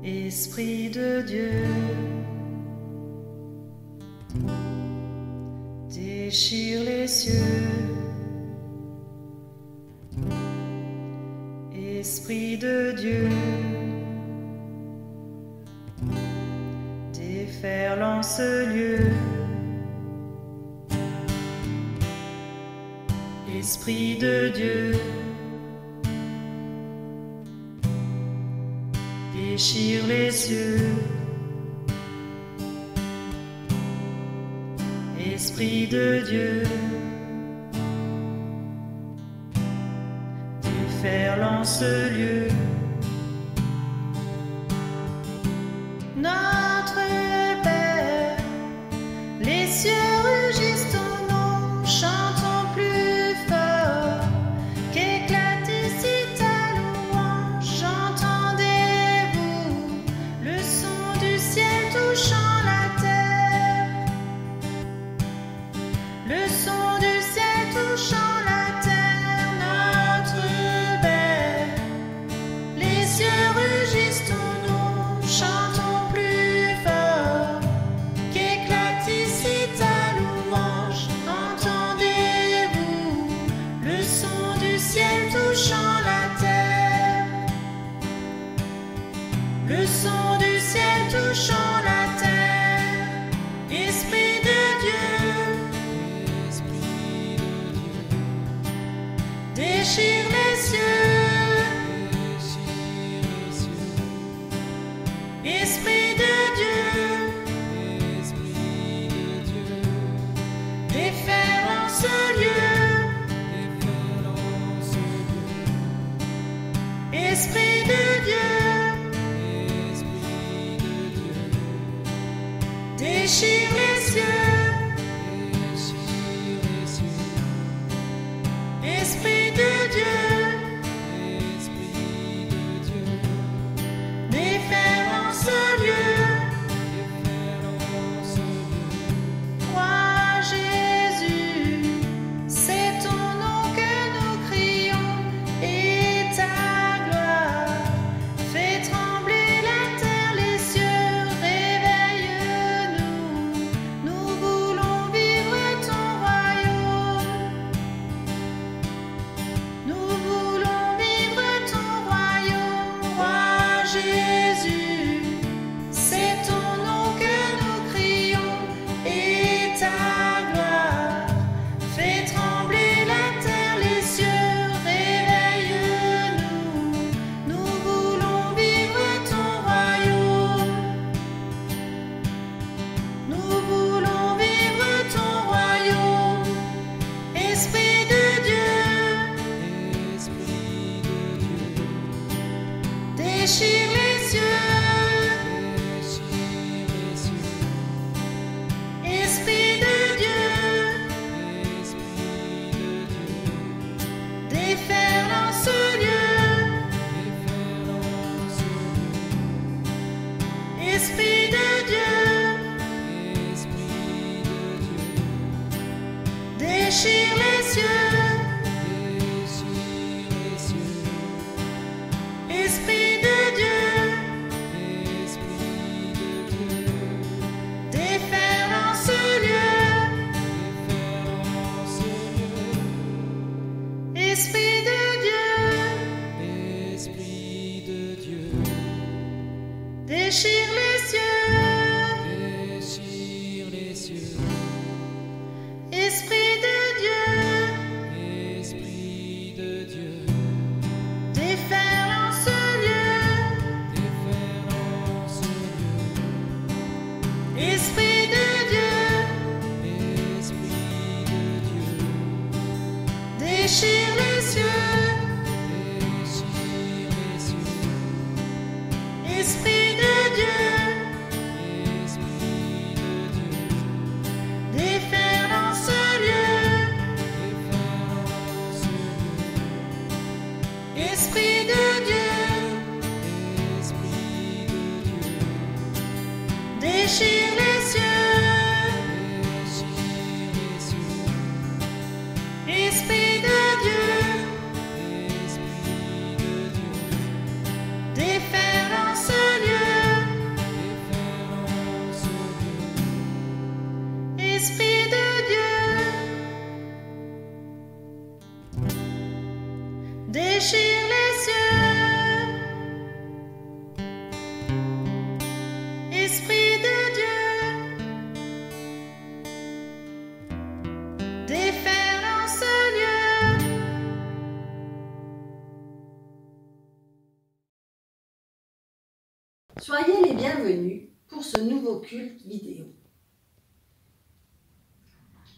Esprit de Dieu, déchire les cieux. Esprit de Dieu, déferle en ce lieu. Esprit de Dieu, déchire les cieux. Esprit de Dieu, déferle en ce lieu. Notre Père, les cieux rugissent ton nom, chantons plus fort, qu'éclate ici ta louange. Entendez-vous le son du ciel touchant la terre, le son du ciel touchant la terre. Notre Père, les cieux rugissent ton nom, chantons plus fort, qu'éclate ici ta louange. Entendez-vous le son du ciel touchant la terre, le son du ciel touchant la terre. Esprit de Dieu, déchire les cieux. Esprit de Dieu, déferle en ce lieu. Esprit de Dieu, déchire les cieux. Esprit de Dieu, déferle en ce lieu. Roi Jésus, c'est ton nom que nous crions, et ta gloire fait trembler la terre, les cieux. Réveille-nous, nous voulons vivre ton royaume. Nous voulons vivre ton royaume. Roi Jésus, c'est ton nom que nous crions, et ta gloire fait trembler la terre, les cieux. Réveille-nous, nous voulons vivre ton royaume. Nous voulons vivre ton royaume. Esprit de Dieu, déchire les cieux. Esprit de Dieu, déferle en ce lieu. Esprit de Dieu, déchire les cieux. Esprit de Dieu, déferle en ce lieu. Esprit de Dieu, déchire les cieux. Esprit de Dieu, déferle en ce lieu. Esprit de Dieu, déchire les cieux. Esprit de Dieu, déferle en ce lieu. Esprit de Dieu, déchire les cieux. Esprit de Dieu, déferle en ce lieu. bienvenue pour ce nouveau culte vidéo.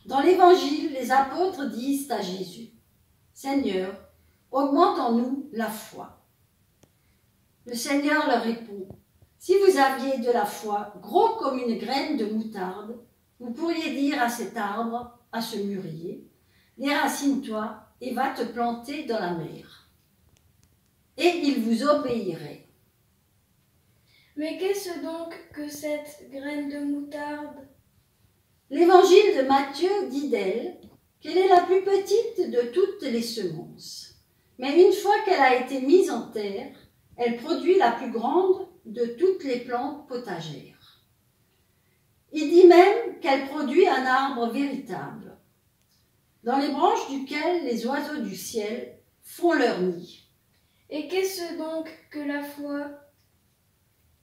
Dans l'Évangile, les apôtres disent à Jésus, « Seigneur, augmente en nous la foi. » Le Seigneur leur répond, « Si vous aviez de la foi gros comme une graine de moutarde, vous pourriez dire à cet arbre, à ce mûrier, « Déracine-toi et va te planter dans la mer. » Et il vous obéirait. Mais qu'est-ce donc que cette graine de moutarde? L'Évangile de Matthieu dit d'elle qu'elle est la plus petite de toutes les semences. Mais une fois qu'elle a été mise en terre, elle produit la plus grande de toutes les plantes potagères. Il dit même qu'elle produit un arbre véritable, dans les branches duquel les oiseaux du ciel font leur nid. Et qu'est-ce donc que la foi?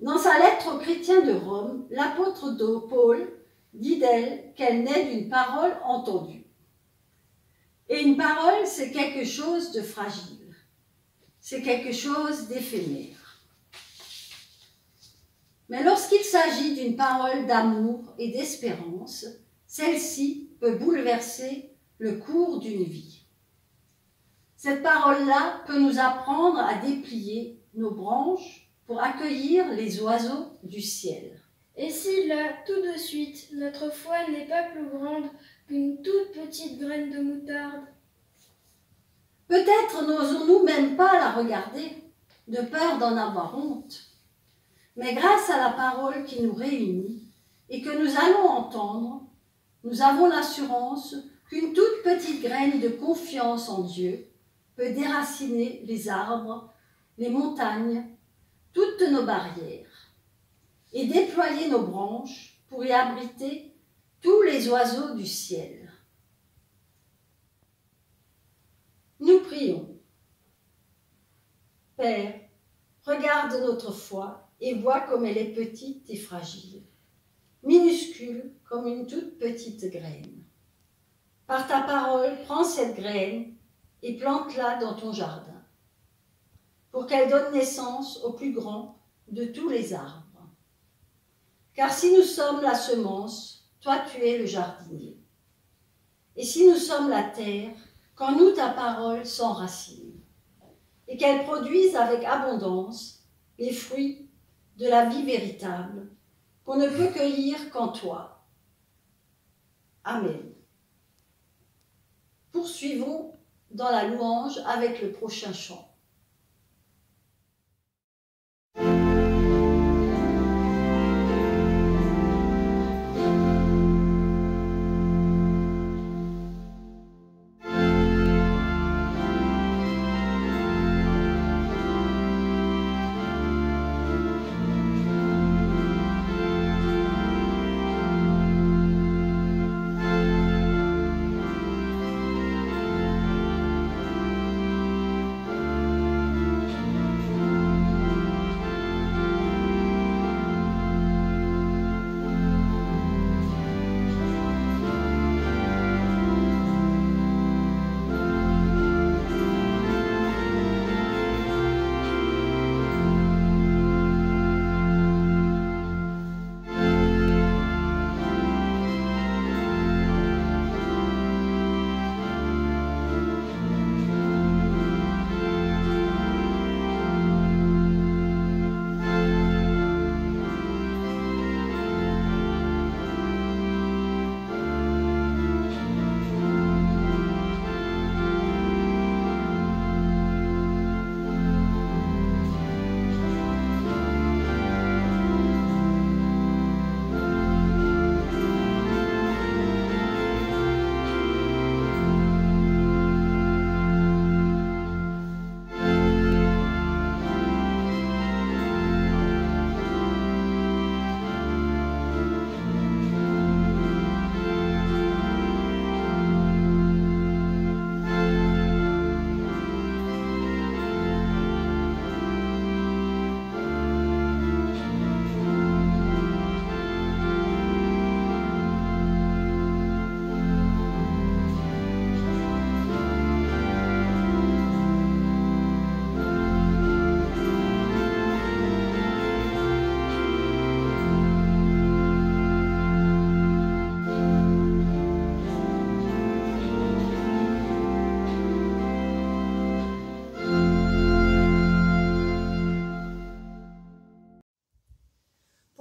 Dans sa lettre aux chrétiens de Rome, l'apôtre Paul dit d'elle qu'elle naît d'une parole entendue. Et une parole, c'est quelque chose de fragile. C'est quelque chose d'éphémère. Mais lorsqu'il s'agit d'une parole d'amour et d'espérance, celle-ci peut bouleverser le cours d'une vie. Cette parole-là peut nous apprendre à déplier nos branches pour accueillir les oiseaux du ciel. Et si là, tout de suite, notre foi n'est pas plus grande qu'une toute petite graine de moutarde? Peut-être n'osons-nous même pas la regarder, de peur d'en avoir honte. Mais grâce à la parole qui nous réunit et que nous allons entendre, nous avons l'assurance qu'une toute petite graine de confiance en Dieu peut déraciner les arbres, les montagnes, toutes nos barrières, et déployer nos branches pour y abriter tous les oiseaux du ciel. Nous prions. Père, regarde notre foi et vois comme elle est petite et fragile, minuscule comme une toute petite graine. Par ta parole, prends cette graine et plante-la dans ton jardin, pour qu'elle donne naissance au plus grand de tous les arbres. Car si nous sommes la semence, toi tu es le jardinier. Et si nous sommes la terre, qu'en nous ta parole s'enracine, et qu'elle produise avec abondance les fruits de la vie véritable, qu'on ne peut cueillir qu'en toi. Amen. Poursuivons dans la louange avec le prochain chant.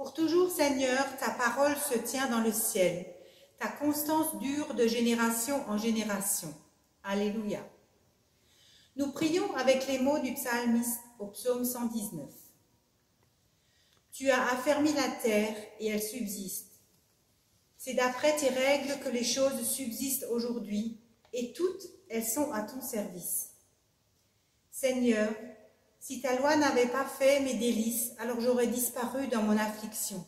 Pour toujours, Seigneur, ta parole se tient dans le ciel. Ta constance dure de génération en génération. Alléluia. Nous prions avec les mots du psalmiste au psaume 119. Tu as affermi la terre et elle subsiste. C'est d'après tes règles que les choses subsistent aujourd'hui et toutes elles sont à ton service. Seigneur, si ta loi n'avait pas fait mes délices, alors j'aurais disparu dans mon affliction.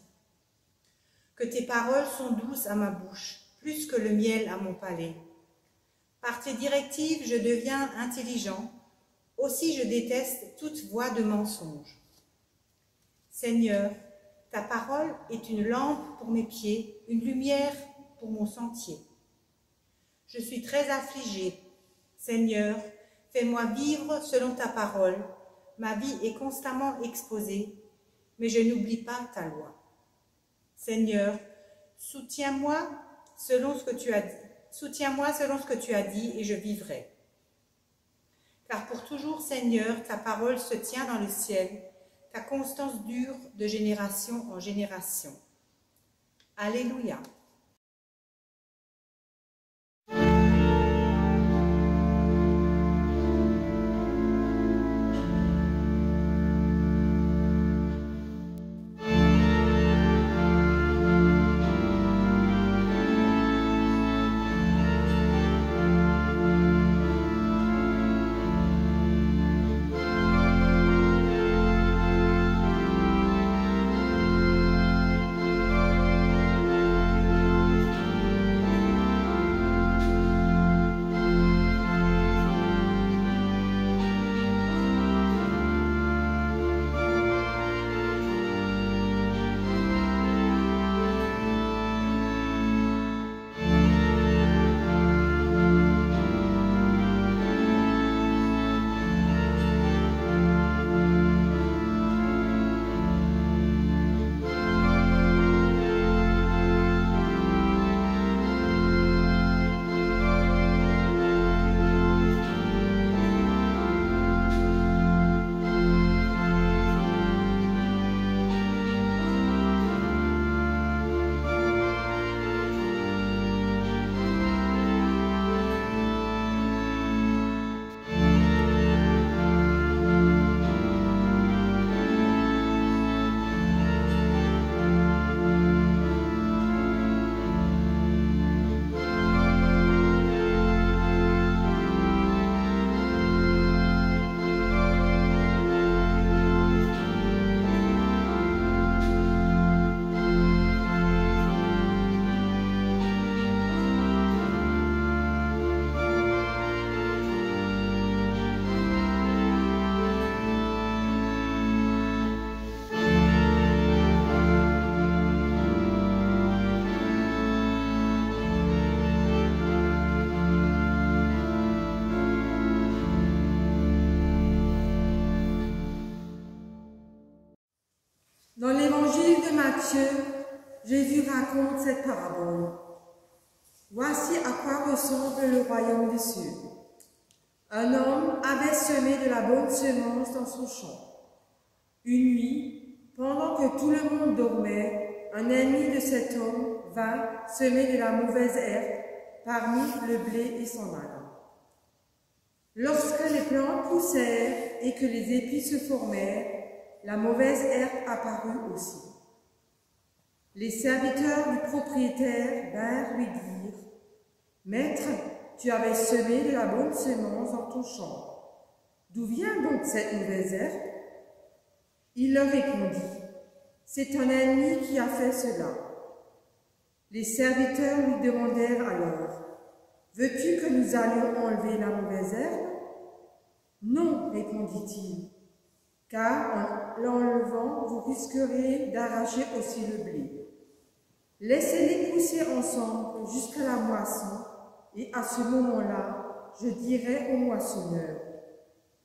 Que tes paroles sont douces à ma bouche, plus que le miel à mon palais. Par tes directives, je deviens intelligent, aussi je déteste toute voie de mensonge. Seigneur, ta parole est une lampe pour mes pieds, une lumière pour mon sentier. Je suis très affligée. Seigneur, fais-moi vivre selon ta parole. Ma vie est constamment exposée, mais je n'oublie pas ta loi. Seigneur, soutiens-moi selon ce que tu as dit. Soutiens-moi selon ce que tu as dit et je vivrai. Car pour toujours, Seigneur, ta parole se tient dans le ciel, ta constance dure de génération en génération. Alléluia. Dans l'évangile de Matthieu, Jésus raconte cette parabole. Voici à quoi ressemble le royaume des cieux. Un homme avait semé de la bonne semence dans son champ. Une nuit, pendant que tout le monde dormait, un ennemi de cet homme vint semer de la mauvaise herbe parmi le blé et s'en alla. Lorsque les plantes poussèrent et que les épis se formèrent, la mauvaise herbe apparut aussi. Les serviteurs du propriétaire vinrent lui dire « Maître, tu avais semé de la bonne semence dans ton champ. D'où vient donc cette mauvaise herbe ?» Il leur répondit « C'est un ennemi qui a fait cela. » Les serviteurs lui demandèrent alors « Veux-tu que nous allions enlever la mauvaise herbe ?» « Non, répondit-il. Car en l'enlevant, vous risqueriez d'arracher aussi le blé. Laissez-les pousser ensemble jusqu'à la moisson, et à ce moment-là, je dirai au moissonneur,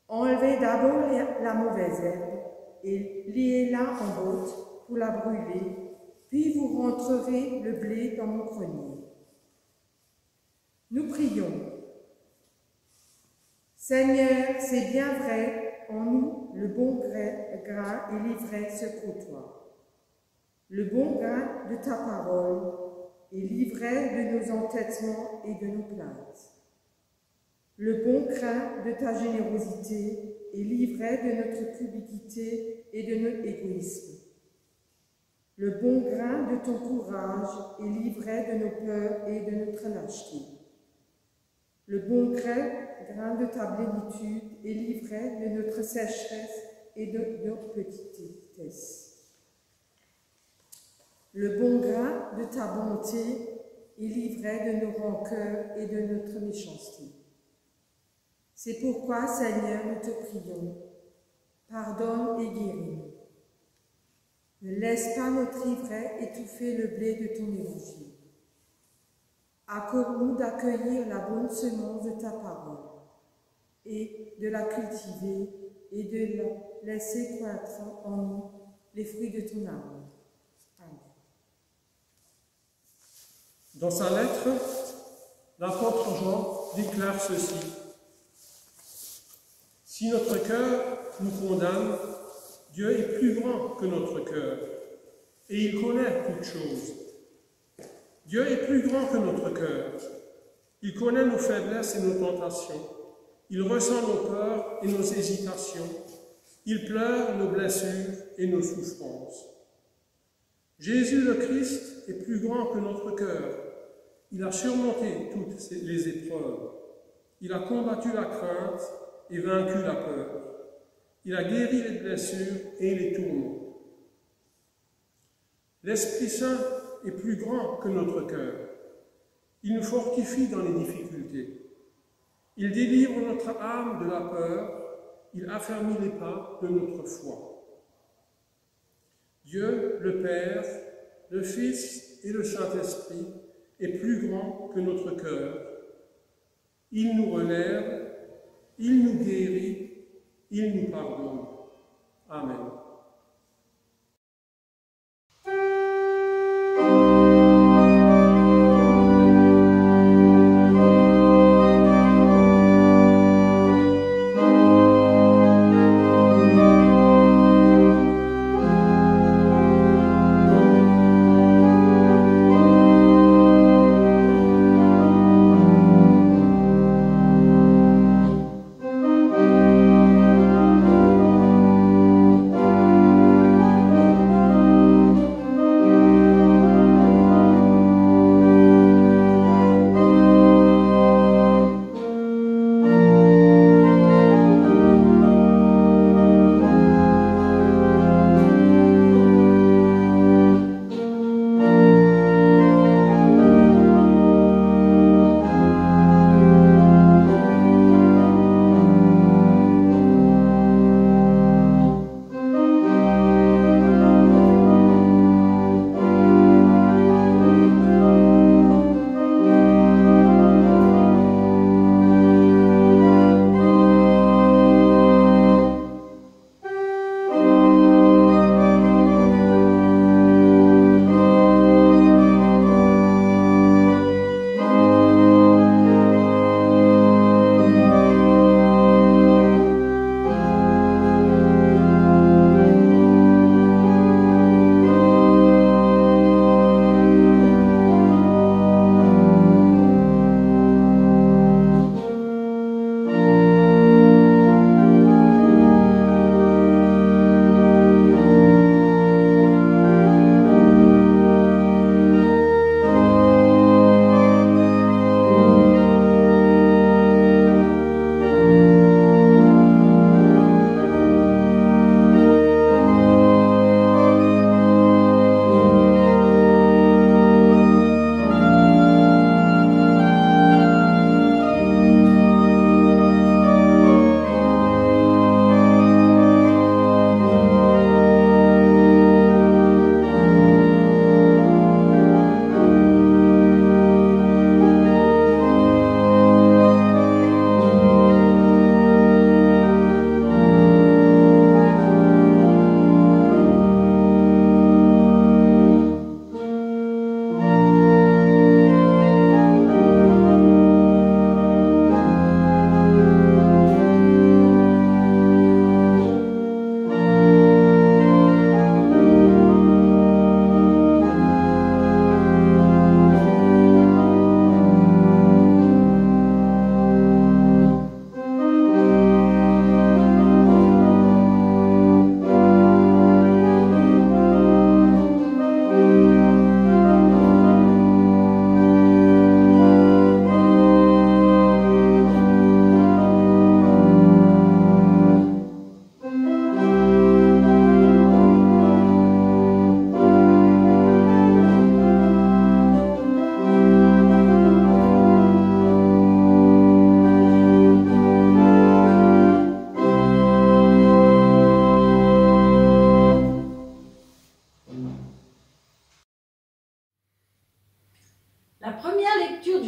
enlevez d'abord la mauvaise herbe, et liez-la en botte pour la brûler, puis vous rentrerez le blé dans mon grenier. Nous prions. Seigneur, c'est bien vrai, en nous, le bon grain et l'ivraie se côtoient. le bon grain de ta parole est l'ivraie de nos entêtements et de nos plaintes. Le bon grain de ta générosité est l'ivraie de notre cupidité et de notre égoïsme. Le bon grain de ton courage est l'ivraie de nos peurs et de notre lâcheté. Le bon grain de ta plénitude est l'ivraie de notre sécheresse et de notre petitesse. Le bon grain de ta bonté est l'ivraie de nos rancœurs et de notre méchanceté. C'est pourquoi, Seigneur, nous te prions, pardonne et guéris-nous. Ne laisse pas notre ivraie étouffer le blé de ton évangile. Accorde-nous d'accueillir la bonne semence de ta parole et de la cultiver et de la laisser croître en nous les fruits de ton amour. Amen. Dans sa lettre, l'apôtre Jean déclare ceci. Si notre cœur nous condamne, Dieu est plus grand que notre cœur, et il connaît toutes choses. Dieu est plus grand que notre cœur. Il connaît nos faiblesses et nos tentations. Il ressent nos peurs et nos hésitations. Il pleure nos blessures et nos souffrances. Jésus le Christ est plus grand que notre cœur. Il a surmonté toutes les épreuves. Il a combattu la crainte et vaincu la peur. Il a guéri les blessures et les tourments. L'Esprit Saint est plus grand que notre cœur. Il nous fortifie dans les difficultés. Il délivre notre âme de la peur. Il affermit les pas de notre foi. Dieu, le Père, le Fils et le Saint-Esprit est plus grand que notre cœur. Il nous relève, il nous guérit, il nous pardonne. Amen.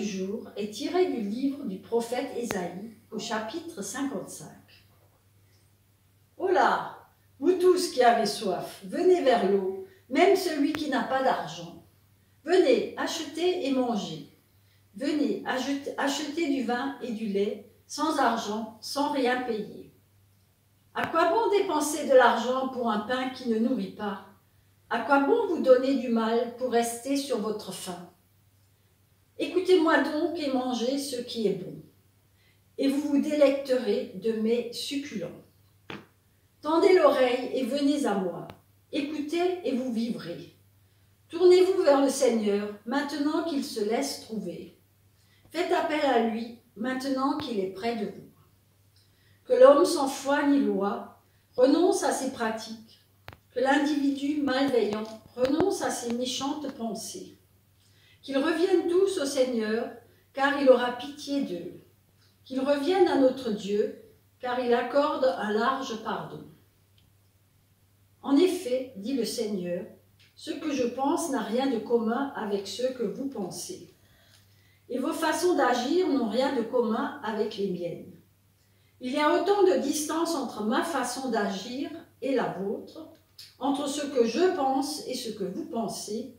du jour est tirée du livre du prophète Ésaïe au chapitre 55. Oh là, vous tous qui avez soif, venez vers l'eau, même celui qui n'a pas d'argent. Venez, achetez et mangez. Venez, acheter du vin et du lait, sans argent, sans rien payer. À quoi bon dépenser de l'argent pour un pain qui ne nourrit pas? À quoi bon vous donner du mal pour rester sur votre faim? Écoutez-moi donc et mangez ce qui est bon, et vous vous délecterez de mes succulents. Tendez l'oreille et venez à moi. Écoutez et vous vivrez. Tournez-vous vers le Seigneur, maintenant qu'il se laisse trouver. Faites appel à lui, maintenant qu'il est près de vous. Que l'homme sans foi ni loi renonce à ses pratiques, que l'individu malveillant renonce à ses méchantes pensées. Qu'ils reviennent tous au Seigneur, car il aura pitié d'eux. Qu'ils reviennent à notre Dieu, car il accorde un large pardon. En effet, dit le Seigneur, ce que je pense n'a rien de commun avec ce que vous pensez. Et vos façons d'agir n'ont rien de commun avec les miennes. Il y a autant de distance entre ma façon d'agir et la vôtre, entre ce que je pense et ce que vous pensez,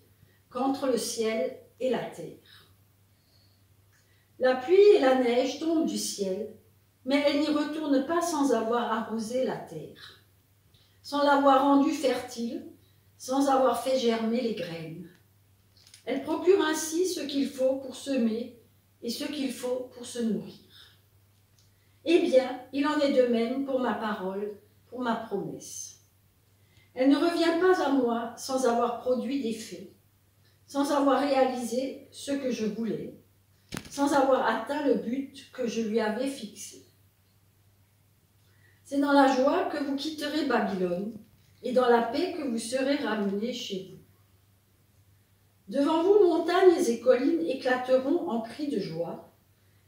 qu'entre le ciel et la terre. La pluie et la neige tombent du ciel, mais elles n'y retournent pas sans avoir arrosé la terre, sans l'avoir rendue fertile, sans avoir fait germer les graines. Elles procurent ainsi ce qu'il faut pour semer et ce qu'il faut pour se nourrir. Eh bien, il en est de même pour ma parole, pour ma promesse. Elle ne revient pas à moi sans avoir produit d'effet, sans avoir réalisé ce que je voulais, sans avoir atteint le but que je lui avais fixé. C'est dans la joie que vous quitterez Babylone et dans la paix que vous serez ramenés chez vous. Devant vous, montagnes et collines éclateront en cris de joie,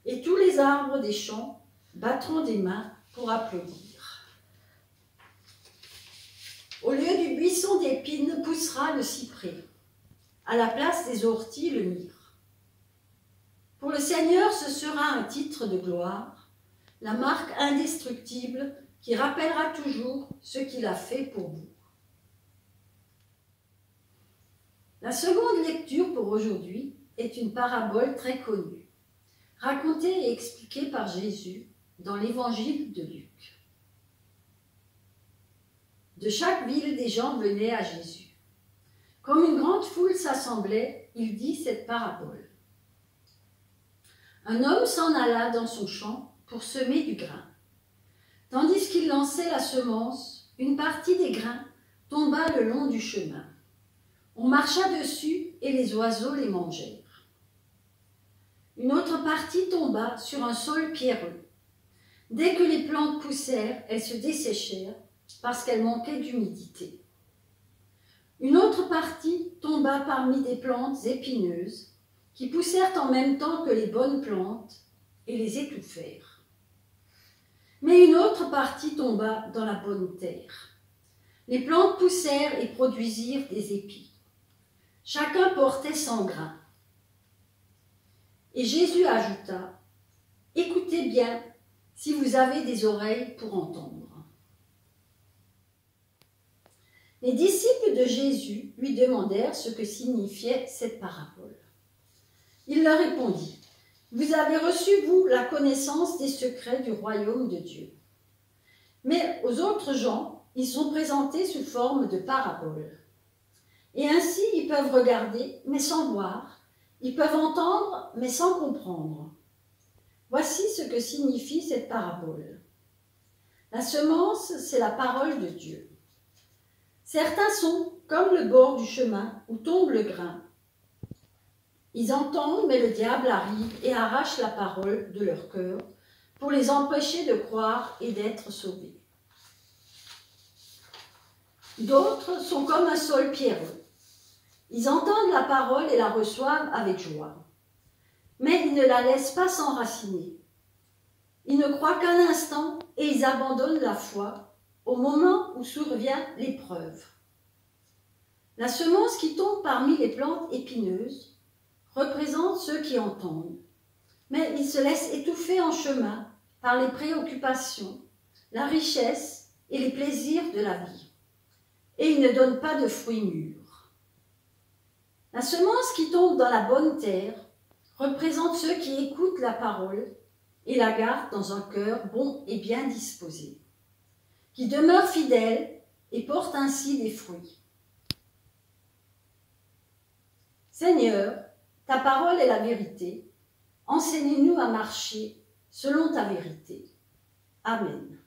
et tous les arbres des champs battront des mains pour applaudir. Au lieu du buisson d'épines poussera le cyprès, à la place des orties le myrrhe. Pour le Seigneur, ce sera un titre de gloire, la marque indestructible qui rappellera toujours ce qu'il a fait pour vous. La seconde lecture pour aujourd'hui est une parabole très connue, racontée et expliquée par Jésus dans l'évangile de Luc. De chaque ville, des gens venaient à Jésus. Comme une grande foule s'assemblait, il dit cette parabole. Un homme s'en alla dans son champ pour semer du grain. Tandis qu'il lançait la semence, une partie des grains tomba le long du chemin. On marcha dessus et les oiseaux les mangèrent. Une autre partie tomba sur un sol pierreux. Dès que les plantes poussèrent, elles se desséchèrent parce qu'elles manquaient d'humidité. Une autre partie tomba parmi des plantes épineuses qui poussèrent en même temps que les bonnes plantes et les étouffèrent. Mais une autre partie tomba dans la bonne terre. Les plantes poussèrent et produisirent des épis. Chacun portait 100 grains. Et Jésus ajouta, « Écoutez bien, si vous avez des oreilles pour entendre. » Les disciples de Jésus lui demandèrent ce que signifiait cette parabole. Il leur répondit, « Vous avez reçu, vous, la connaissance des secrets du royaume de Dieu. Mais aux autres gens, ils sont présentés sous forme de paraboles. Et ainsi, ils peuvent regarder, mais sans voir. Ils peuvent entendre, mais sans comprendre. Voici ce que signifie cette parabole. La semence, c'est la parole de Dieu. Certains sont comme le bord du chemin où tombe le grain. Ils entendent, mais le diable arrive et arrache la parole de leur cœur pour les empêcher de croire et d'être sauvés. D'autres sont comme un sol pierreux. Ils entendent la parole et la reçoivent avec joie. Mais ils ne la laissent pas s'enraciner. Ils ne croient qu'un instant et ils abandonnent la foi au moment où survient l'épreuve. La semence qui tombe parmi les plantes épineuses représente ceux qui entendent, Mais il se laisse étouffer en chemin par les préoccupations, la richesse et les plaisirs de la vie. Et il ne donne pas de fruits mûrs. La semence qui tombe dans la bonne terre représente ceux qui écoutent la parole et la gardent dans un cœur bon et bien disposé, qui demeurent fidèles et portent ainsi des fruits. Seigneur, ta parole est la vérité. Enseigne-nous à marcher selon ta vérité. Amen.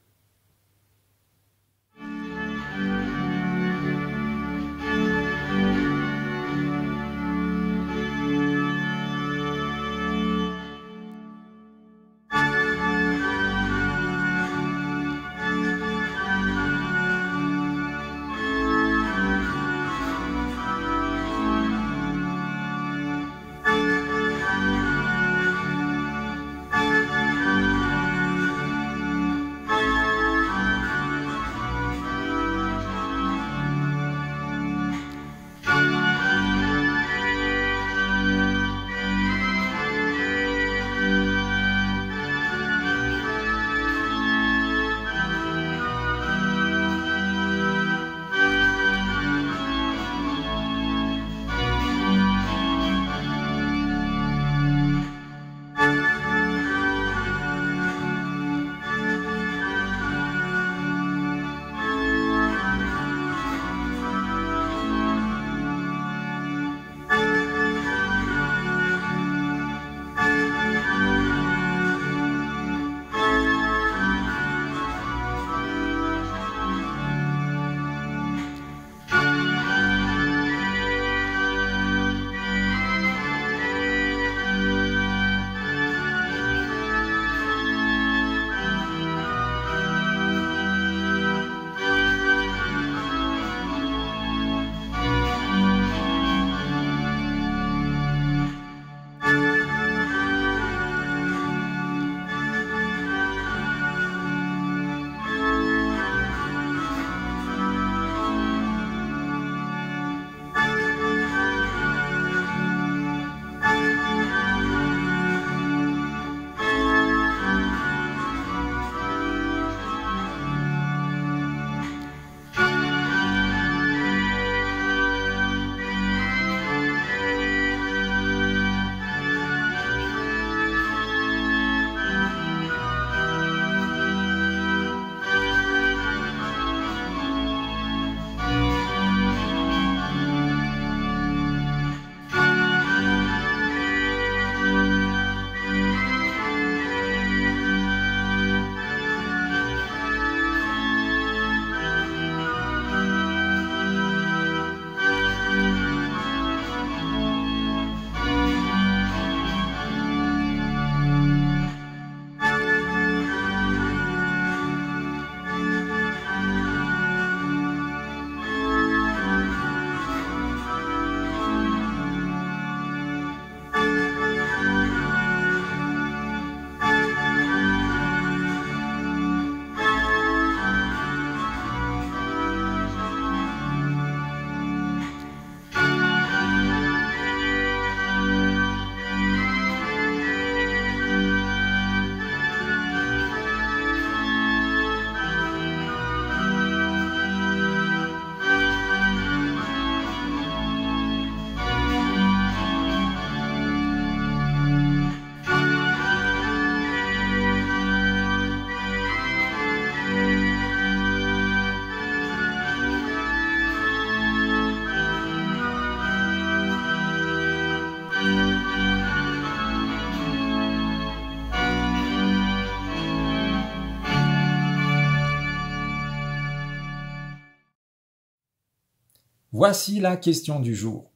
Voici la question du jour.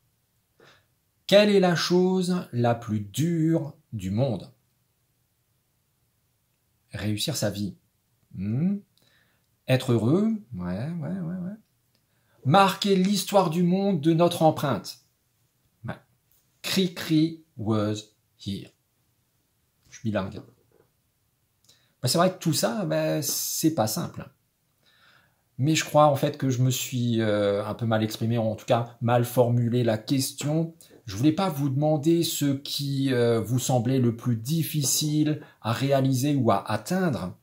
Quelle est la chose la plus dure du monde? Réussir sa vie. Être heureux? Ouais. Marquer l'histoire du monde de notre empreinte. Ouais. Cri was here. Je suis bilingue. C'est vrai que tout ça, c'est pas simple. Mais je crois en fait que je me suis un peu mal exprimé, en tout cas mal formulé la question. je voulais pas vous demander ce qui vous semblait le plus difficile à réaliser ou à atteindre,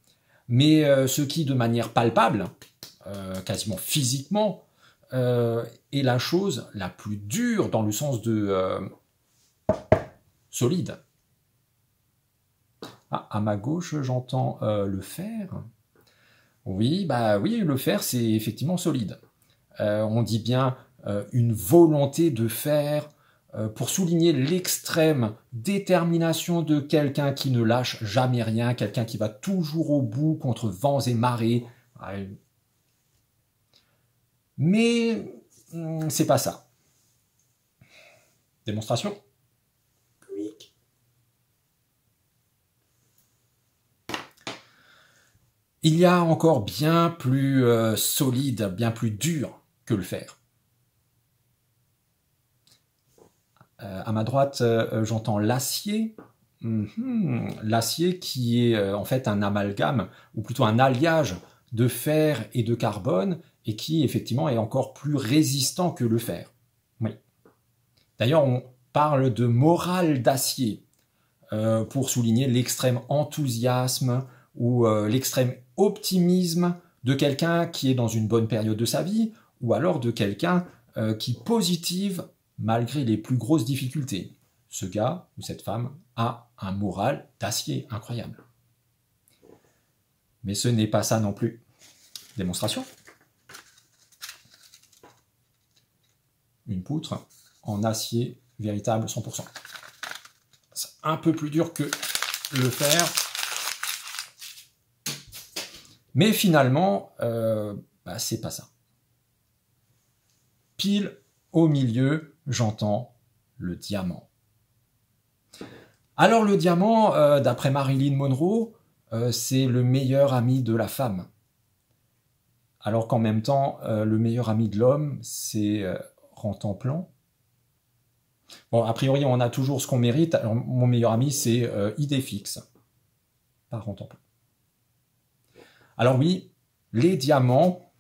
mais ce qui, de manière palpable, quasiment physiquement, est la chose la plus dure dans le sens de solide. Ah, à ma gauche, j'entends le fer. Oui, bah oui, le fer, c'est effectivement solide. On dit bien une volonté de faire pour souligner l'extrême détermination de quelqu'un qui ne lâche jamais rien, quelqu'un qui va toujours au bout contre vents et marées. Mais c'est pas ça. Démonstration. Quick. Il y a encore bien plus solide, bien plus dur que le fer. À ma droite, j'entends l'acier. L'acier qui est en fait un amalgame, ou plutôt un alliage de fer et de carbone, et qui effectivement est encore plus résistant que le fer. Oui. D'ailleurs, on parle de morale d'acier pour souligner l'extrême enthousiasme ou l'extrême optimisme de quelqu'un qui est dans une bonne période de sa vie, ou alors de quelqu'un qui positive malgré les plus grosses difficultés. Ce gars ou cette femme a un moral d'acier incroyable. Mais ce n'est pas ça non plus. Démonstration. Une poutre en acier véritable 100%. C'est un peu plus dur que le fer. Mais finalement, c'est pas ça. Pile au milieu, j'entends le diamant. Alors le diamant, d'après Marilyn Monroe, c'est le meilleur ami de la femme. Alors qu'en même temps, le meilleur ami de l'homme, c'est Rantanplan. Bon, a priori, on a toujours ce qu'on mérite. Alors, mon meilleur ami, c'est Idéfix, pas Rantanplan. Alors oui, les diamants,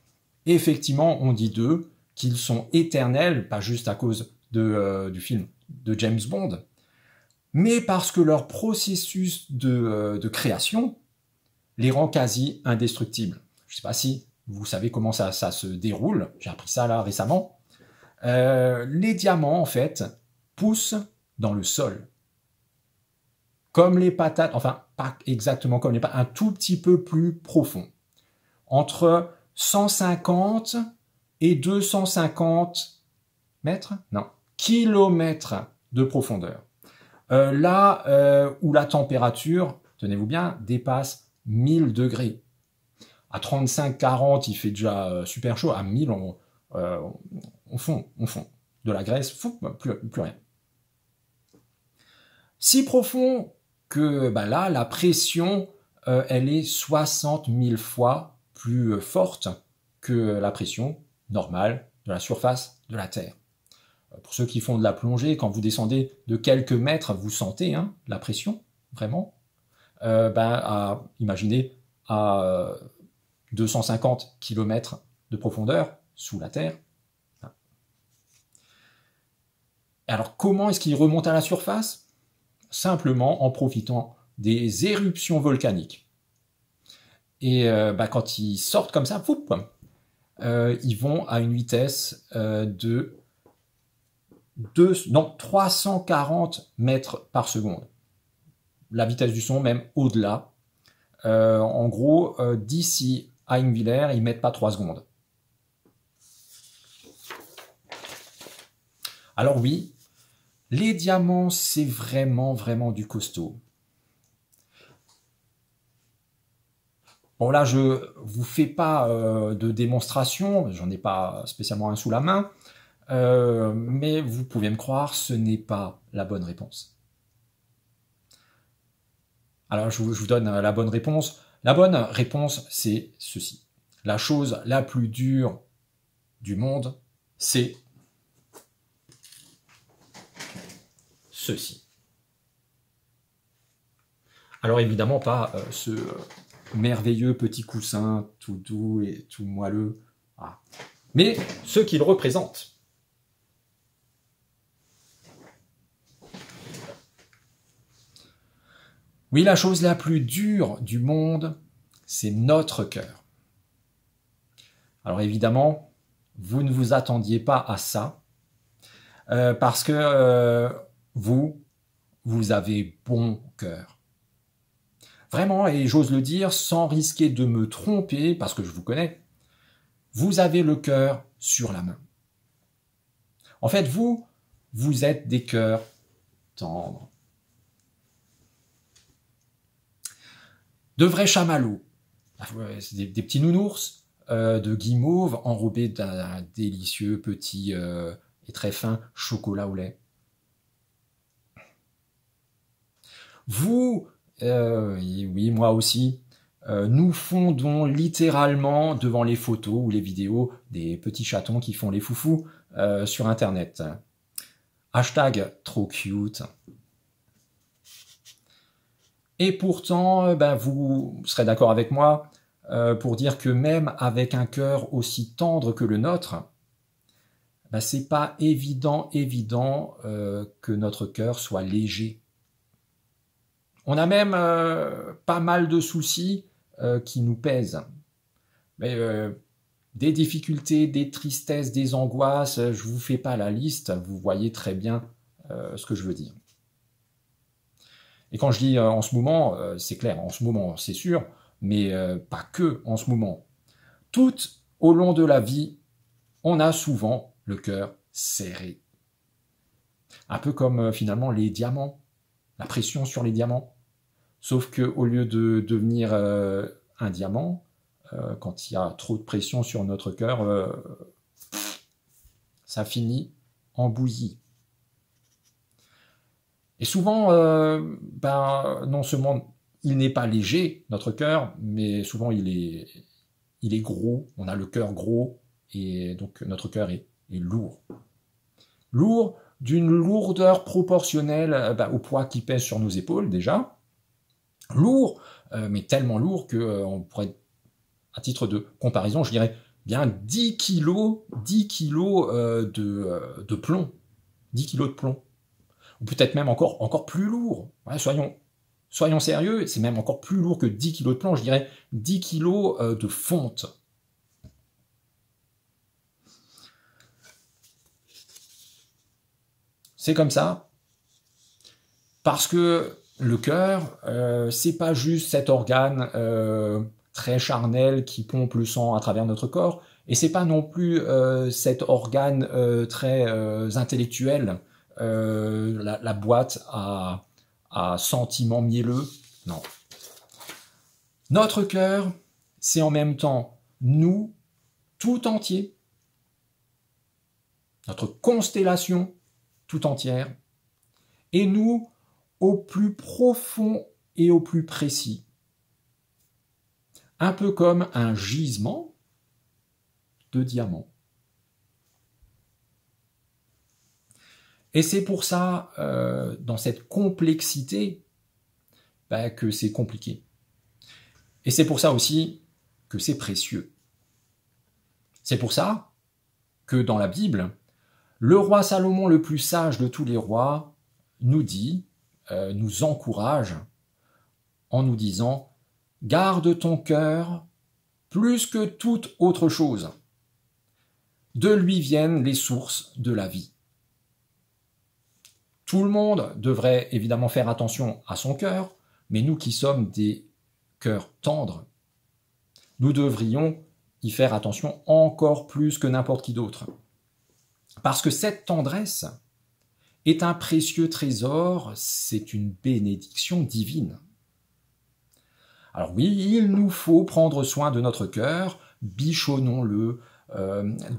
effectivement, on dit d'eux qu'ils sont éternels, pas juste à cause du film de James Bond, mais parce que leur processus de création les rend quasi indestructibles. Je ne sais pas si vous savez comment ça se déroule, j'ai appris ça là récemment. Les diamants, en fait, poussent dans le sol. Comme les patates, enfin, pas exactement comme les patates, un tout petit peu plus profond. Entre 150 et 250 mètres, non, kilomètres de profondeur. Là où la température, tenez-vous bien, dépasse 1000 degrés. À 35-40, il fait déjà super chaud. À 1000, on fond. De la graisse, plus rien. Si profond que là, la pression, elle est 60 000 fois plus forte que la pression normale de la surface de la Terre. Pour ceux qui font de la plongée, quand vous descendez de quelques mètres, vous sentez la pression, vraiment. Imaginez à 250 km de profondeur sous la Terre. Alors, comment est-ce qu'il remonte à la surface? Simplement en profitant des éruptions volcaniques. Et quand ils sortent comme ça, ils vont à une vitesse de 340 mètres par seconde. La vitesse du son, même au-delà. En gros, d'ici à Ingviller, ils ne mettent pas 3 secondes. Alors oui, les diamants, c'est vraiment, vraiment du costaud. Bon là, je vous fais pas de démonstration, j'en ai pas spécialement un sous la main, mais vous pouvez me croire, ce n'est pas la bonne réponse. Alors je vous donne la bonne réponse. La bonne réponse, c'est ceci. La chose la plus dure du monde, c'est ceci. Alors évidemment pas ce merveilleux petit coussin tout doux et tout moelleux, mais ce qu'il représente. Oui, la chose la plus dure du monde, c'est notre cœur. Alors évidemment, vous ne vous attendiez pas à ça, parce que vous avez bon cœur. Vraiment, et j'ose le dire sans risquer de me tromper, parce que je vous connais, vous avez le cœur sur la main. En fait, vous êtes des cœurs tendres. De vrais chamallows, des petits nounours de guimauve enrobés d'un délicieux petit et très fin chocolat au lait. Vous, oui, moi aussi, nous fondons littéralement devant les photos ou les vidéos des petits chatons qui font les foufous sur Internet. Hashtag trop cute. Et pourtant, vous serez d'accord avec moi pour dire que même avec un cœur aussi tendre que le nôtre, c'est pas évident que notre cœur soit léger. On a même pas mal de soucis qui nous pèsent. Mais des difficultés, des tristesses, des angoisses, je vous fais pas la liste, vous voyez très bien ce que je veux dire. Et quand je dis en ce moment, c'est clair, en ce moment, c'est sûr, mais pas que en ce moment. Tout au long de la vie, on a souvent le cœur serré. Un peu comme finalement les diamants, la pression sur les diamants. Sauf qu'au lieu de devenir un diamant, quand il y a trop de pression sur notre cœur, ça finit en bouillie. Et souvent, non seulement il n'est pas léger, notre cœur, mais souvent il est gros, on a le cœur gros, et donc notre cœur est lourd. Lourd, d'une lourdeur proportionnelle au poids qui pèse sur nos épaules déjà. Lourd, mais tellement lourd qu'on pourrait, à titre de comparaison, je dirais bien 10 kilos de plomb. 10 kilos de plomb. Ou peut-être même encore plus lourd. Ouais, soyons sérieux, c'est même encore plus lourd que 10 kilos de plomb, je dirais 10 kilos de fonte. C'est comme ça, parce que le cœur, c'est pas juste cet organe très charnel qui pompe le sang à travers notre corps, et c'est pas non plus cet organe très intellectuel, la boîte à sentiments mielleux. Non. Notre cœur, c'est en même temps nous tout entier, notre constellation tout entière, et nous au plus profond et au plus précis. Un peu comme un gisement de diamants. Et c'est pour ça, dans cette complexité, que c'est compliqué. Et c'est pour ça aussi que c'est précieux. C'est pour ça que dans la Bible, le roi Salomon, le plus sage de tous les rois, nous dit, nous encourage en nous disant « Garde ton cœur plus que toute autre chose. De lui viennent les sources de la vie. » Tout le monde devrait évidemment faire attention à son cœur, mais nous qui sommes des cœurs tendres, nous devrions y faire attention encore plus que n'importe qui d'autre. Parce que cette tendresse est un précieux trésor, c'est une bénédiction divine. Alors oui, il nous faut prendre soin de notre cœur, bichonnons-le,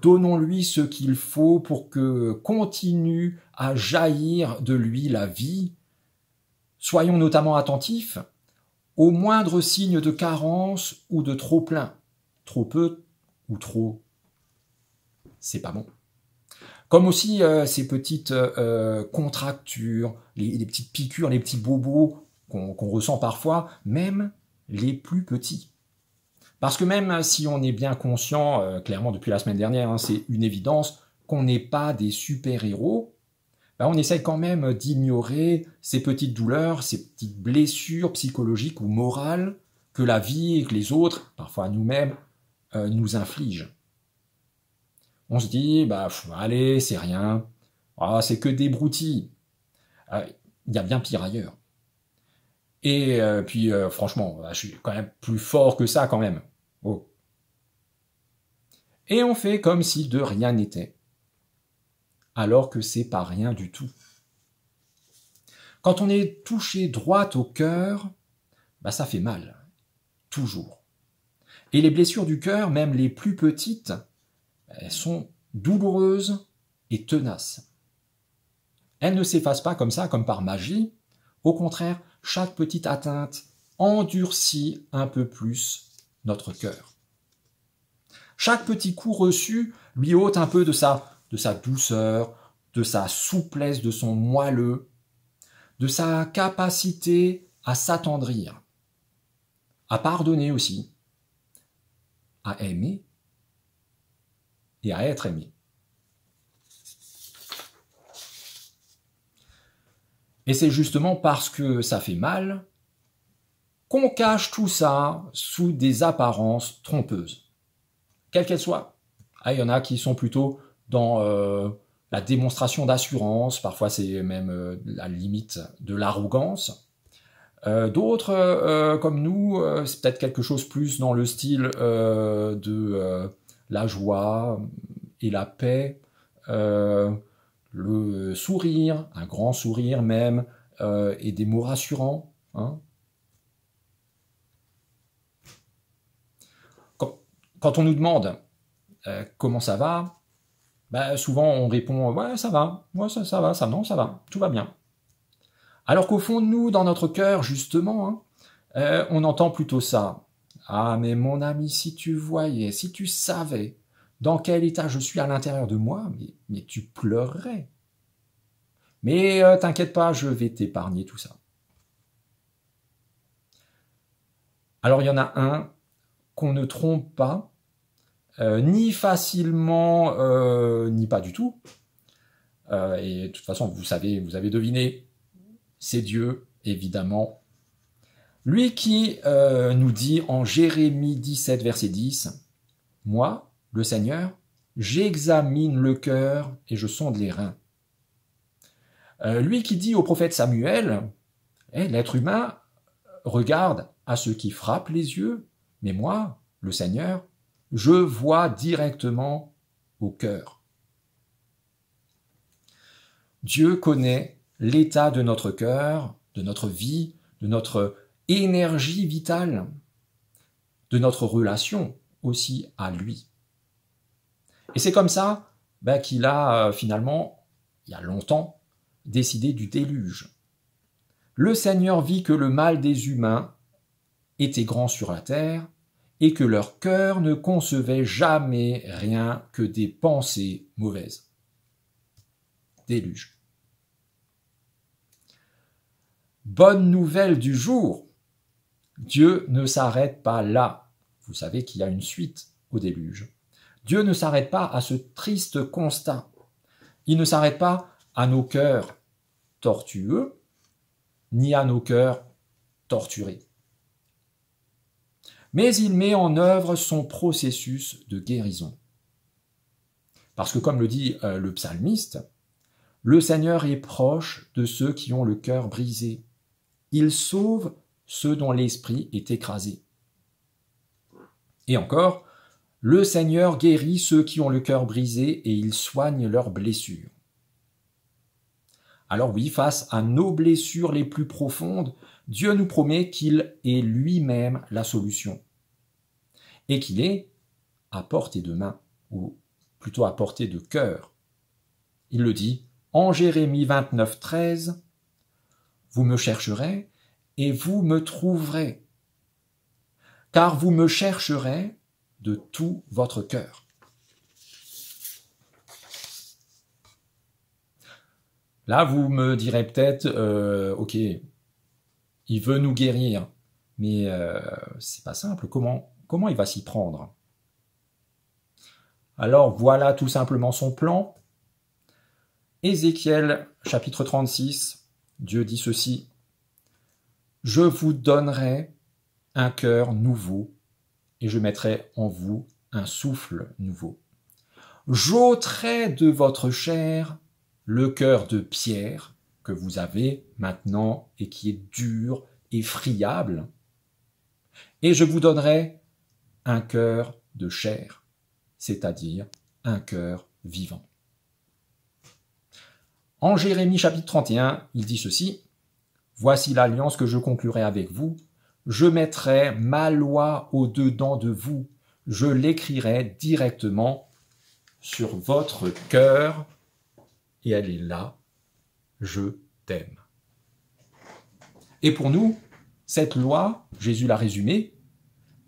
donnons-lui ce qu'il faut pour que continue à jaillir de lui la vie. Soyons notamment attentifs aux moindres signes de carence ou de trop plein. Trop peu ou trop, c'est pas bon. Comme aussi ces petites contractures, les petites piqûres, les petits bobos qu'on ressent parfois, même les plus petits. Parce que même si on est bien conscient, clairement depuis la semaine dernière, c'est une évidence, qu'on n'est pas des super-héros, ben on essaye quand même d'ignorer ces petites douleurs, ces petites blessures psychologiques ou morales que la vie et que les autres, parfois nous-mêmes, nous infligent. On se dit, bah, allez, c'est rien, ah, c'est que des broutilles. Il y a bien pire ailleurs. Et puis, franchement, je suis quand même plus fort que ça quand même. Oh. Et on fait comme si de rien n'était, alors que c'est pas rien du tout. Quand on est touché droit au cœur, bah ça fait mal, toujours. Et les blessures du cœur, même les plus petites, elles sont douloureuses et tenaces. Elles ne s'effacent pas comme ça, comme par magie. Au contraire, chaque petite atteinte endurcit un peu plus notre cœur. Chaque petit coup reçu lui ôte un peu de sa douceur, de sa souplesse, de son moelleux, de sa capacité à s'attendrir, à pardonner aussi, à aimer et à être aimé. Et c'est justement parce que ça fait mal qu'on cache tout ça sous des apparences trompeuses, quelles qu'elles soient. Ah, il y en a qui sont plutôt dans la démonstration d'assurance, parfois c'est même la limite de l'arrogance. D'autres, comme nous, c'est peut-être quelque chose plus dans le style de la joie et la paix, le sourire, un grand sourire même, et des mots rassurants. Hein. Quand on nous demande comment ça va, bah, souvent on répond « ouais, ça va, ouais, ça va, non, ça va, tout va bien ». Alors qu'au fond de nous, dans notre cœur, justement, hein, on entend plutôt ça. « Ah, mais mon ami, si tu voyais, si tu savais dans quel état je suis à l'intérieur de moi, mais tu pleurerais. Mais t'inquiète pas, je vais t'épargner tout ça. » Alors il y en a un qu'on ne trompe pas, ni facilement, ni pas du tout. Et de toute façon, vous avez deviné, c'est Dieu, évidemment. Lui qui nous dit en Jérémie 17, verset 10, « Moi, le Seigneur, j'examine le cœur et je sonde les reins. » Lui qui dit au prophète Samuel, « L'être humain regarde à ce qui frappe les yeux, mais moi, le Seigneur, je vois directement au cœur. » Dieu connaît l'état de notre cœur, de notre vie, de notre énergie vitale, de notre relation aussi à lui. Et c'est comme ça qu'il a finalement, il y a longtemps, décidé du déluge. Le Seigneur vit que le mal des humains était grand sur la terre et que leur cœur ne concevait jamais rien que des pensées mauvaises. Déluge. Bonne nouvelle du jour, Dieu ne s'arrête pas là. Vous savez qu'il y a une suite au déluge. Dieu ne s'arrête pas à ce triste constat. Il ne s'arrête pas à nos cœurs tortueux, ni à nos cœurs torturés. Mais il met en œuvre son processus de guérison. Parce que comme le dit le psalmiste, le Seigneur est proche de ceux qui ont le cœur brisé. Il sauve ceux dont l'esprit est écrasé. Et encore, le Seigneur guérit ceux qui ont le cœur brisé et il soigne leurs blessures. Alors oui, face à nos blessures les plus profondes, Dieu nous promet qu'il est lui-même la solution. Et qu'il est à portée de main, ou plutôt à portée de cœur. Il le dit en Jérémie 29, 13, « Vous me chercherez et vous me trouverez, car vous me chercherez de tout votre cœur. » Là, vous me direz peut-être, ok, il veut nous guérir, mais c'est pas simple. Comment il va s'y prendre? Alors voilà tout simplement son plan. Ézéchiel chapitre 36, Dieu dit ceci: « Je vous donnerai un cœur nouveau et je mettrai en vous un souffle nouveau. J'ôterai de votre chair le cœur de pierre que vous avez maintenant et qui est dur et friable, et je vous donnerai un cœur de chair, c'est-à-dire un cœur vivant. » En Jérémie chapitre 31, il dit ceci: « Voici l'alliance que je conclurai avec vous. Je mettrai ma loi au-dedans de vous. Je l'écrirai directement sur votre cœur. » Et elle est là. Je t'aime. Et pour nous, cette loi, Jésus l'a résumée: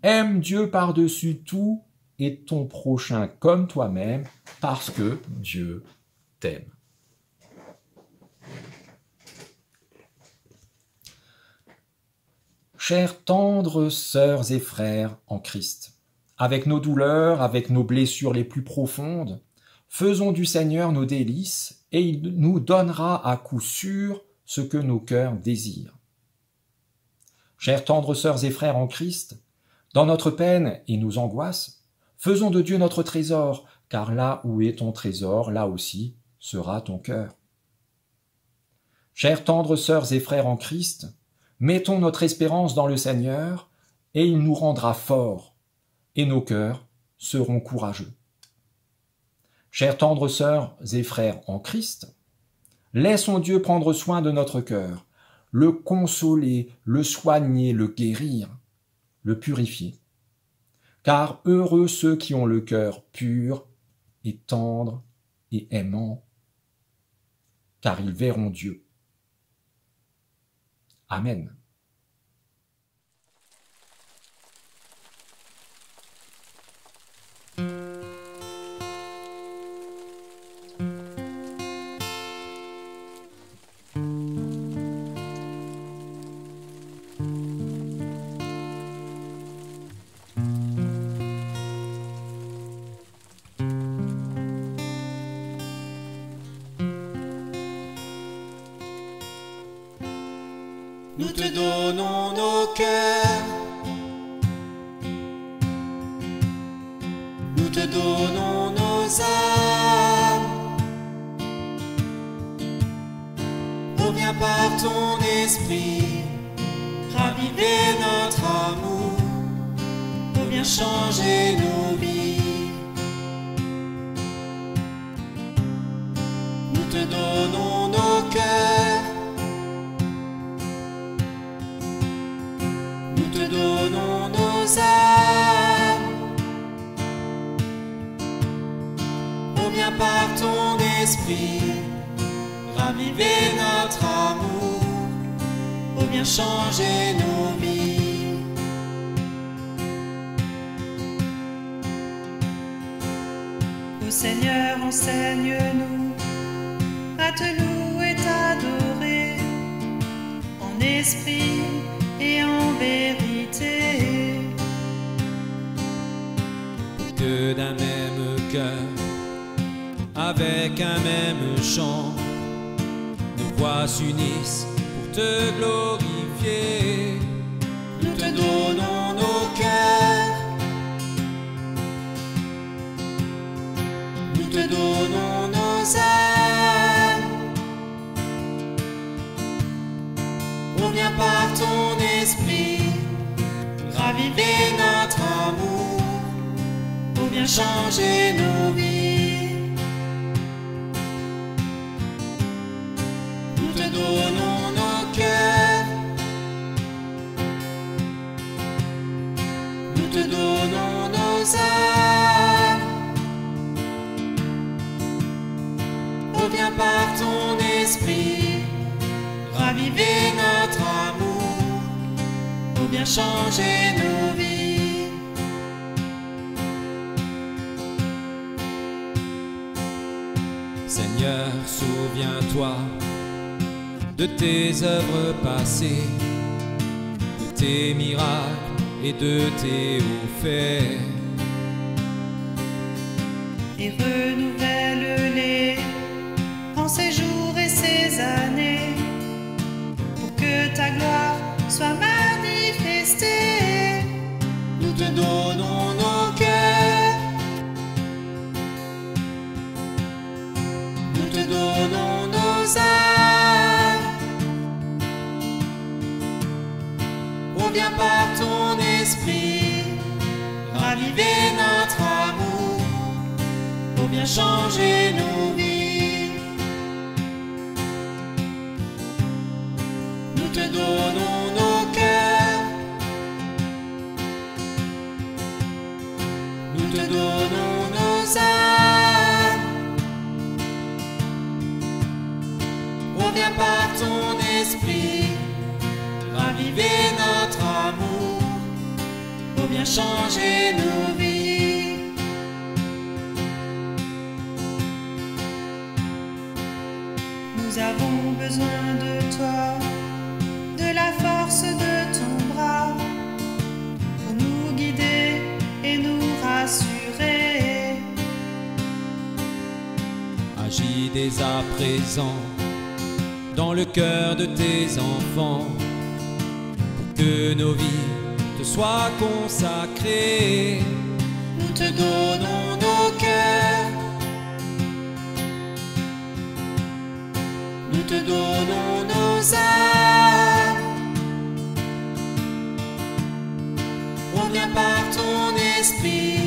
aime Dieu par-dessus tout et ton prochain comme toi-même, parce que Dieu t'aime. Chers tendres sœurs et frères en Christ, avec nos douleurs, avec nos blessures les plus profondes, faisons du Seigneur nos délices et il nous donnera à coup sûr ce que nos cœurs désirent. Chers tendres sœurs et frères en Christ, dans notre peine et nos angoisses, faisons de Dieu notre trésor, car là où est ton trésor, là aussi sera ton cœur. Chers tendres sœurs et frères en Christ, mettons notre espérance dans le Seigneur, et il nous rendra forts, et nos cœurs seront courageux. Chers tendres sœurs et frères en Christ, laissons Dieu prendre soin de notre cœur, le consoler, le soigner, le guérir, le purifier. Car heureux ceux qui ont le cœur pur et tendre et aimant, car ils verront Dieu. Amen. Nous te donnons nos cœurs, nous te donnons nos âmes. Oh, viens par ton esprit, raviver notre amour. Oh, viens changer nos vies. Nous te donnons nos cœurs, donnons nos âmes. Oh, viens par ton esprit, raviver notre amour. Oh, viens changer nos vies. Ô Seigneur, enseigne-nous à te louer et t'adorer en esprit et en vérité. Pour que d'un même cœur, avec un même chant, nos voix s'unissent pour te glorifier. Nous te donnons nos cœurs, nous te donnons nos âmes. Oh, viens par ton esprit, raviver notre amour. Oh, viens changer nos vies. Nous te donnons nos cœurs, nous te donnons nos âmes. Oh, viens par ton esprit, raviver notre amour. Oh, viens changer nos vies. Seigneur, souviens-toi de tes œuvres passées, de tes miracles et de tes hauts faits. Et renouvelle-les en ces jours et ces années, pour que ta gloire soit manifestée. Nous te donnons nos cœurs, nous te donnons nos âmes. Oh, viens par ton esprit, raviver notre amour, oh, viens changer nos vies. Nous te donnons nos cœurs, nous te donnons nos âmes. Oh, viens par ton esprit, raviver notre amour, oh, viens changer nos vies. Nous avons besoin de toi, de la force de ton bras, pour nous guider et nous rassurer. Agis dès à présent dans le cœur de tes enfants, pour que nos vies te soient consacrées. Nous te donnons nos cœurs, nous te donnons nos âmes. Oh, viens par ton esprit,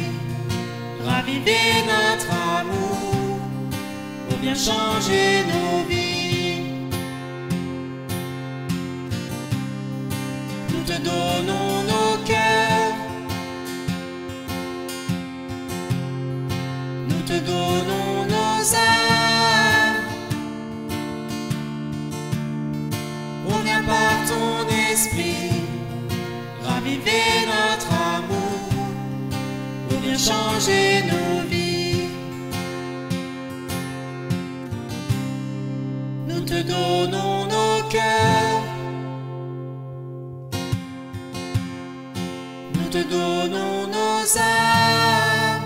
raviver notre amour, oh, viens changer nos vies. Nous te donnons nos cœurs, nous te donnons nos âmes. Oh, viens par ton esprit, raviver notre amour, oh, viens changer nos vies. Nous te donnons nos cœurs, nous te donnons nos âmes.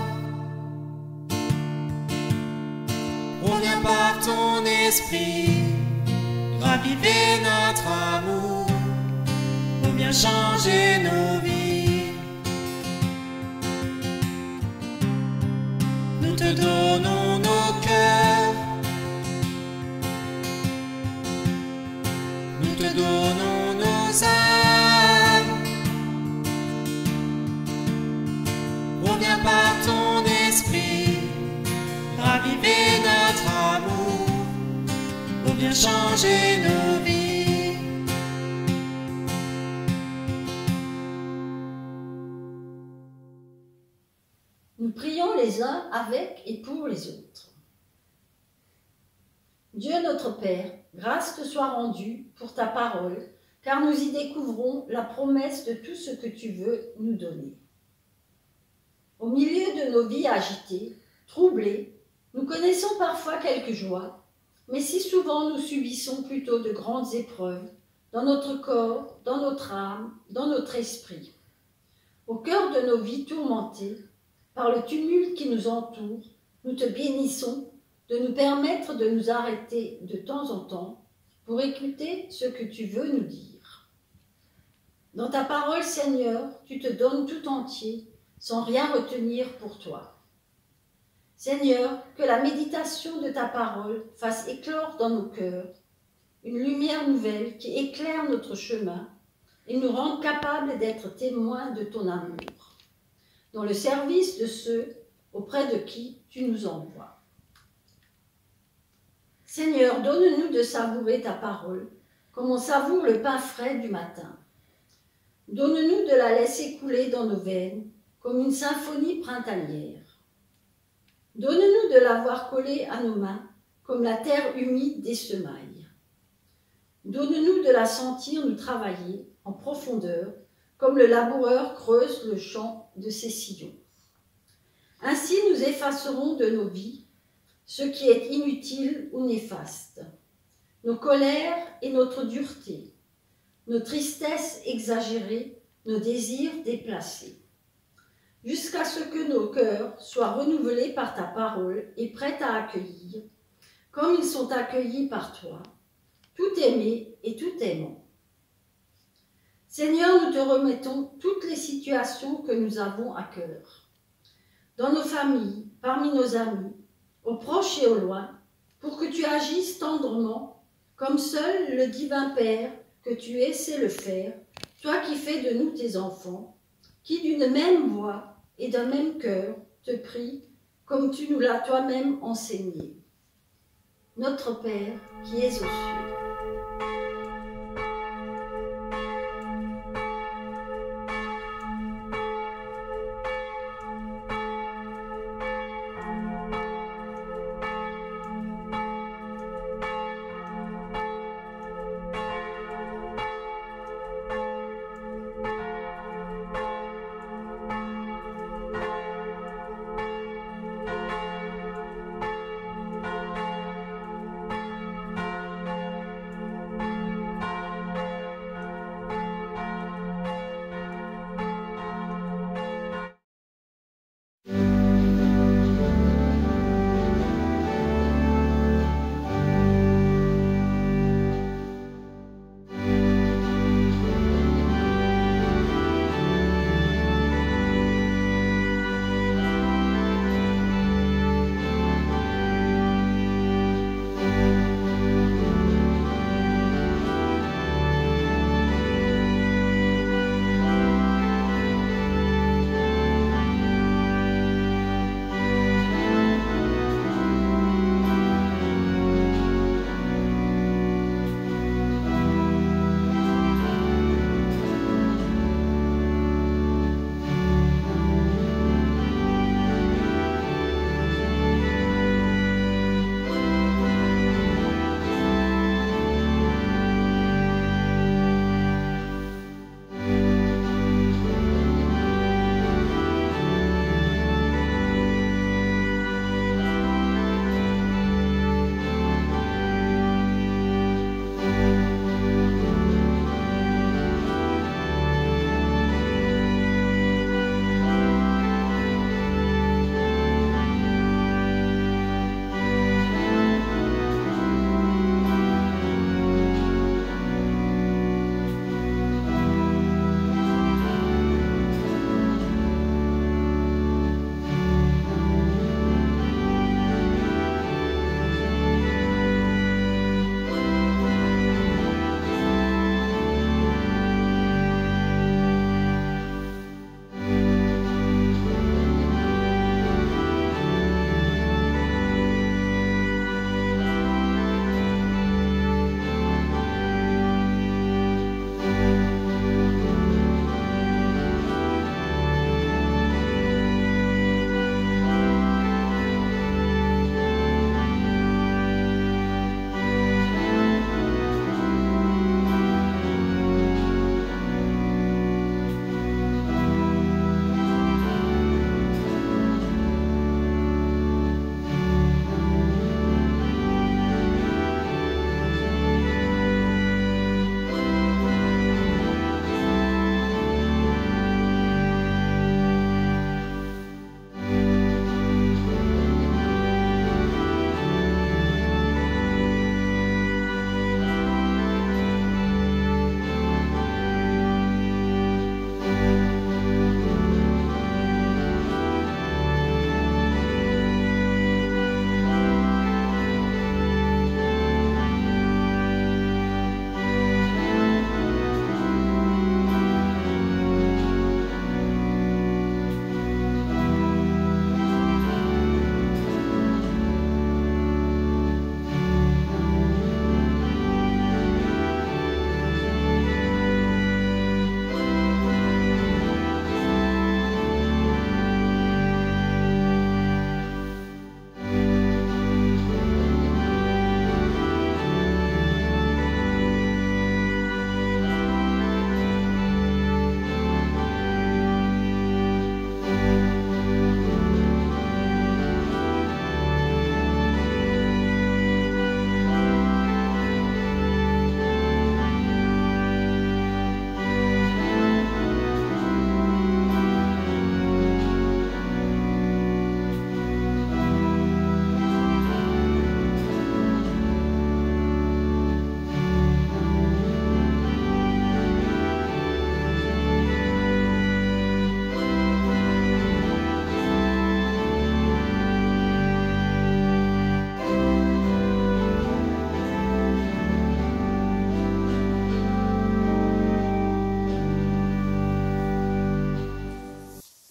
Oh, viens par ton esprit, raviver notre amour, oh, viens changer nos vies. Nous te donnons nos cœurs, nous te donnons nos âmes. Oh, viens par ton esprit, raviver notre amour, oh, viens changer nos vies. Nous prions les uns avec et pour les autres. Dieu notre Père, grâce te soit rendue pour ta parole, car nous y découvrons la promesse de tout ce que tu veux nous donner. Au milieu de nos vies agitées, troublées, nous connaissons parfois quelques joies, mais si souvent nous subissons plutôt de grandes épreuves dans notre corps, dans notre âme, dans notre esprit. Au cœur de nos vies tourmentées, par le tumulte qui nous entoure, nous te bénissons de nous permettre de nous arrêter de temps en temps pour écouter ce que tu veux nous dire. Dans ta parole, Seigneur, tu te donnes tout entier, sans rien retenir pour toi. Seigneur, que la méditation de ta parole fasse éclore dans nos cœurs une lumière nouvelle qui éclaire notre chemin et nous rende capables d'être témoins de ton amour, dans le service de ceux auprès de qui tu nous envoies. Seigneur, donne-nous de savourer ta parole comme on savoure le pain frais du matin. Donne-nous de la laisser couler dans nos veines comme une symphonie printanière. Donne-nous de la voir coller à nos mains comme la terre humide des semailles. Donne-nous de la sentir nous travailler en profondeur comme le laboureur creuse le champ de ses sillons. Ainsi nous effacerons de nos vies ce qui est inutile ou néfaste, nos colères et notre dureté, nos tristesses exagérées, nos désirs déplacés, jusqu'à ce que nos cœurs soient renouvelés par ta parole et prêts à accueillir comme ils sont accueillis par toi, tout aimés et tout aimants. Seigneur, nous te remettons toutes les situations que nous avons à cœur, dans nos familles, parmi nos amis, aux proches et au loin, pour que tu agisses tendrement, comme seul le divin Père que tu es sait le faire, toi qui fais de nous tes enfants, qui d'une même voix et d'un même cœur te prient, comme tu nous l'as toi-même enseigné. Notre Père qui es aux cieux.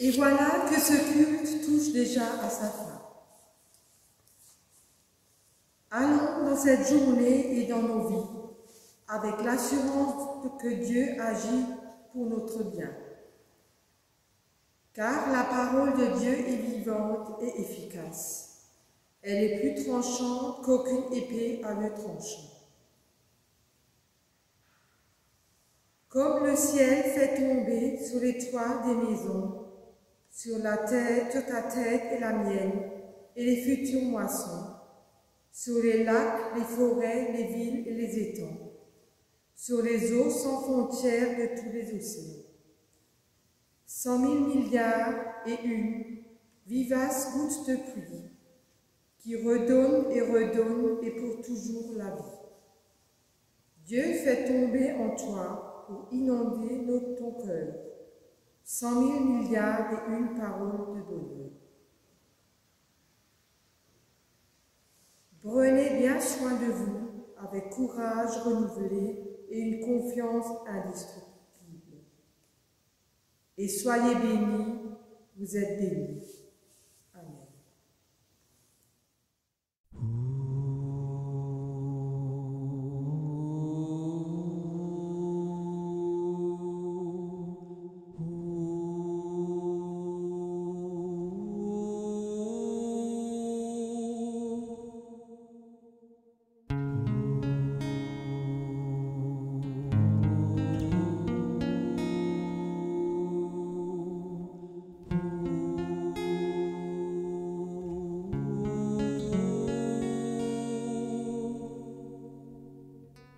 Et voilà que ce culte touche déjà à sa fin. Allons dans cette journée et dans nos vies, avec l'assurance que Dieu agit pour notre bien. Car la parole de Dieu est vivante et efficace. Elle est plus tranchante qu'aucune épée à deux tranchants. Comme le ciel fait tomber sur les toits des maisons, sur ta tête et la mienne, et les futures moissons, sur les lacs, les forêts, les villes et les étangs, sur les eaux sans frontières de tous les océans. 100 000 milliards et une vivaces gouttes de pluie, qui redonnent et pour toujours la vie. Dieu fait tomber en toi pour inonder ton cœur 100 000 milliards et une paroles de bonheur. Prenez bien soin de vous avec courage renouvelé et une confiance indestructible. Et soyez bénis, vous êtes bénis. Amen.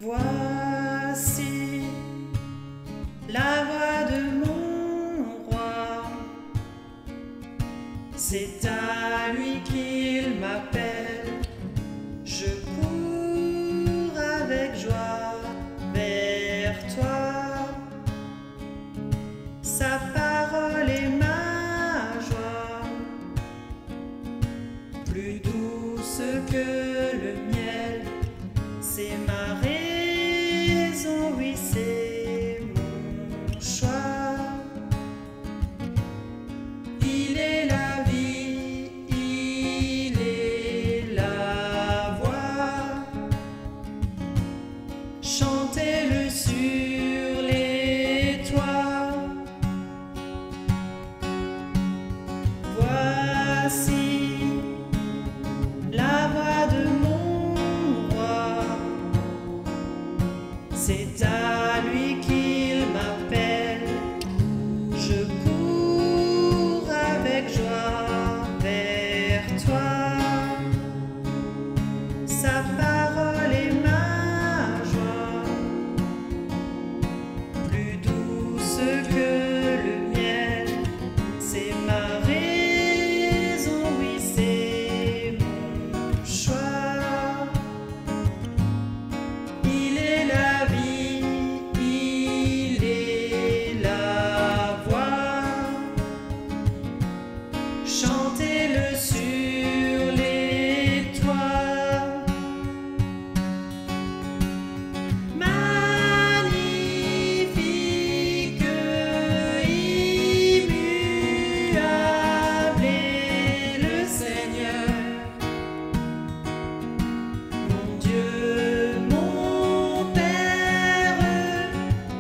Voici la voix de mon roi, c'est à lui qu'il m'appelle, je cours avec joie vers toi, sa parole est ma joie, plus douce que le miel, c'est ma raison, oui c'est mon choix. Il est la vie, il est la voix. Chantez-le sur les toits. Voici la voix de mon roi. C'est à lui qu'il m'appelle, je cours avec joie vers toi. Sa parole est ma joie, plus douce que le miel, c'est ma raison, oui c'est mon choix. Il est la vie, il est la voix. Chantez-le sur les toits. Magnifique, immuable est le Seigneur, mon Dieu, mon Père,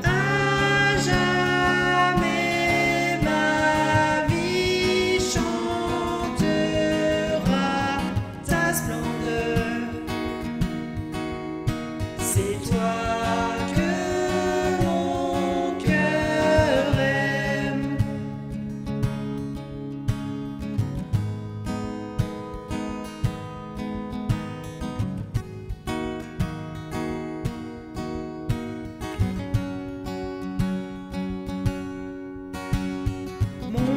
à jamais ma vie chantera ta splendeur. C'est toi que mon cœur aime. Mon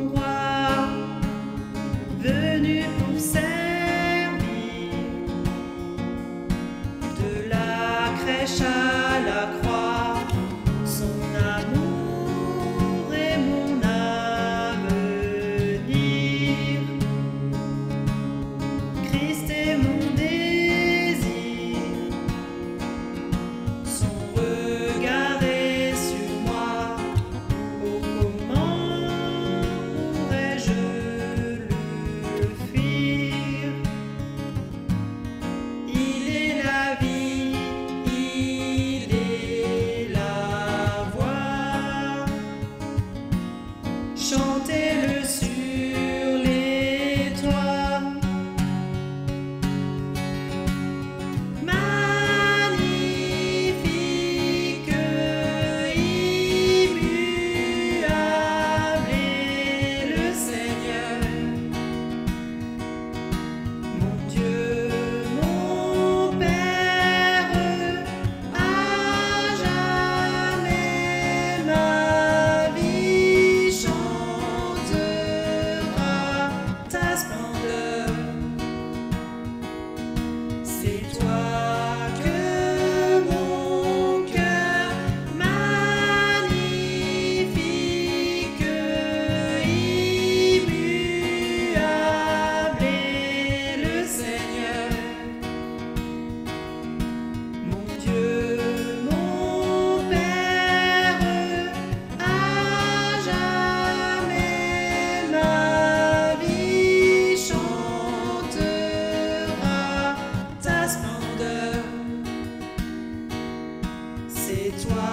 roi, venu pour servir, de la crèche c'est toi.